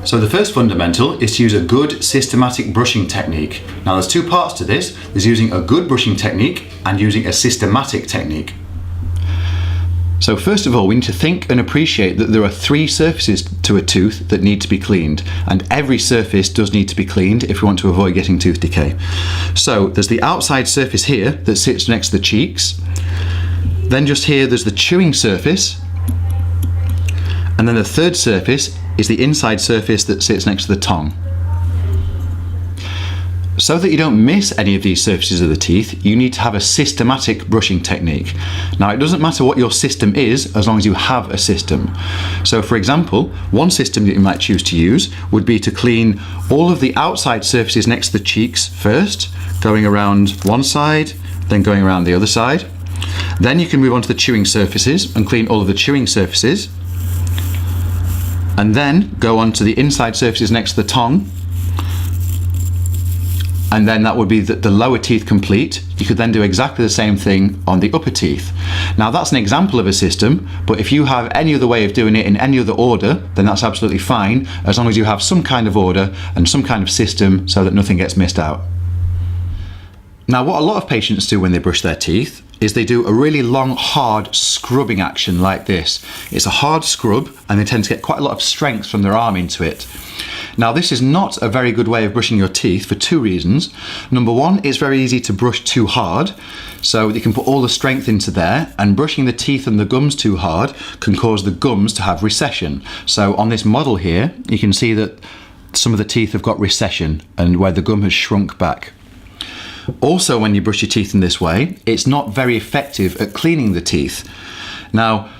So the first fundamental is to use a good systematic brushing technique. Now there's two parts to this. There's using a good brushing technique and using a systematic technique. So first of all, we need to think and appreciate that there are three surfaces to a tooth that need to be cleaned, and every surface does need to be cleaned if we want to avoid getting tooth decay. So there's the outside surface here that sits next to the cheeks. Then just here there's the chewing surface, and then the third surface is the inside surface that sits next to the tongue. So that you don't miss any of these surfaces of the teeth, you need to have a systematic brushing technique. Now, it doesn't matter what your system is as long as you have a system. So for example, one system that you might choose to use would be to clean all of the outside surfaces next to the cheeks first, going around one side, then going around the other side. Then you can move on to the chewing surfaces and clean all of the chewing surfaces. And then go on to the inside surfaces next to the tongue. And then that would be the lower teeth complete. You could then do exactly the same thing on the upper teeth. Now that's an example of a system, but if you have any other way of doing it in any other order, then that's absolutely fine, as long as you have some kind of order and some kind of system so that nothing gets missed out. Now what a lot of patients do when they brush their teeth is they do a really long, hard scrubbing action like this. It's a hard scrub and they tend to get quite a lot of strength from their arm into it. Now this is not a very good way of brushing your teeth for two reasons. Number one, it's very easy to brush too hard, so you can put all the strength into there, and brushing the teeth and the gums too hard can cause the gums to have recession. So on this model here, you can see that some of the teeth have got recession and where the gum has shrunk back. Also, when you brush your teeth in this way, it's not very effective at cleaning the teeth. Now,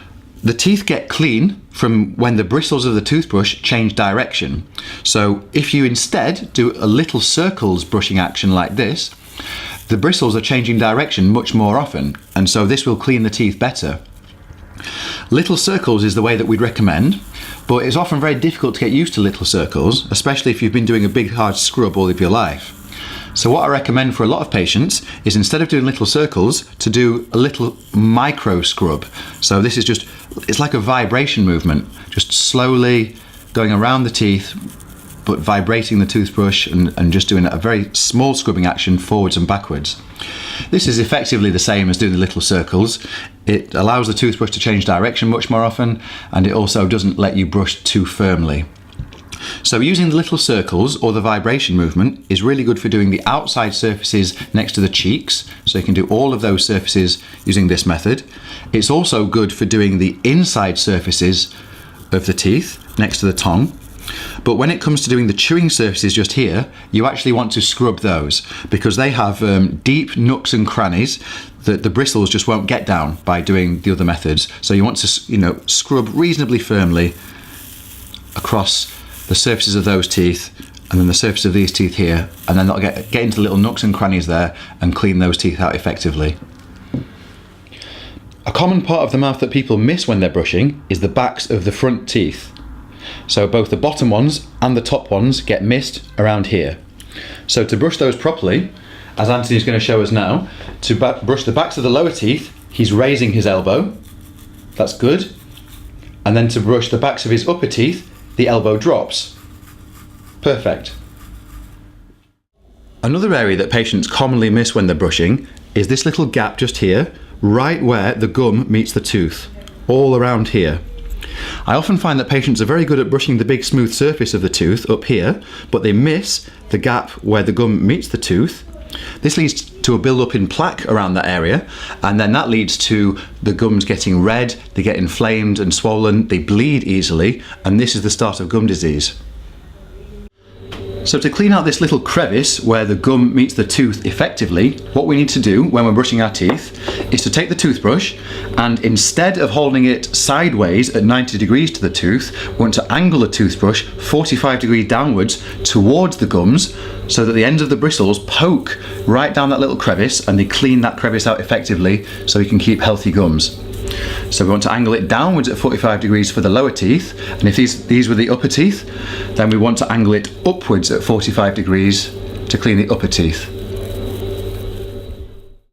the teeth get clean from when the bristles of the toothbrush change direction. So if you instead do a little circles brushing action like this, the bristles are changing direction much more often, and so this will clean the teeth better. Little circles is the way that we'd recommend, but it's often very difficult to get used to little circles, especially if you've been doing a big hard scrub all of your life. So what I recommend for a lot of patients is, instead of doing little circles, to do a little micro scrub. So this is just, it's like a vibration movement, just slowly going around the teeth, but vibrating the toothbrush and just doing a very small scrubbing action forwards and backwards. This is effectively the same as doing the little circles. It allows the toothbrush to change direction much more often, and it also doesn't let you brush too firmly. So using the little circles or the vibration movement is really good for doing the outside surfaces next to the cheeks, so you can do all of those surfaces using this method. It's also good for doing the inside surfaces of the teeth next to the tongue. But when it comes to doing the chewing surfaces just here, you actually want to scrub those, because they have deep nooks and crannies that the bristles just won't get down by doing the other methods. So you want to, scrub reasonably firmly across the surfaces of those teeth, and then the surface of these teeth here, and then that'll get into little nooks and crannies there and clean those teeth out effectively. A common part of the mouth that people miss when they're brushing is the backs of the front teeth. So both the bottom ones and the top ones get missed around here. So to brush those properly, as Anthony's going to show us now, to brush the backs of the lower teeth, he's raising his elbow. That's good. And then to brush the backs of his upper teeth, the elbow drops. Perfect. Another area that patients commonly miss when they're brushing is this little gap just here, right where the gum meets the tooth, all around here. I often find that patients are very good at brushing the big smooth surface of the tooth up here, but they miss the gap where the gum meets the tooth. This leads to a build-up in plaque around that area, and then that leads to the gums getting red, they get inflamed and swollen, they bleed easily, and this is the start of gum disease. So to clean out this little crevice where the gum meets the tooth effectively, what we need to do when we're brushing our teeth is to take the toothbrush, and instead of holding it sideways at 90 degrees to the tooth, we want to angle the toothbrush 45 degrees downwards towards the gums, so that the ends of the bristles poke right down that little crevice and they clean that crevice out effectively, so you can keep healthy gums. So we want to angle it downwards at 45 degrees for the lower teeth, and if these were the upper teeth, then we want to angle it upwards at 45 degrees to clean the upper teeth.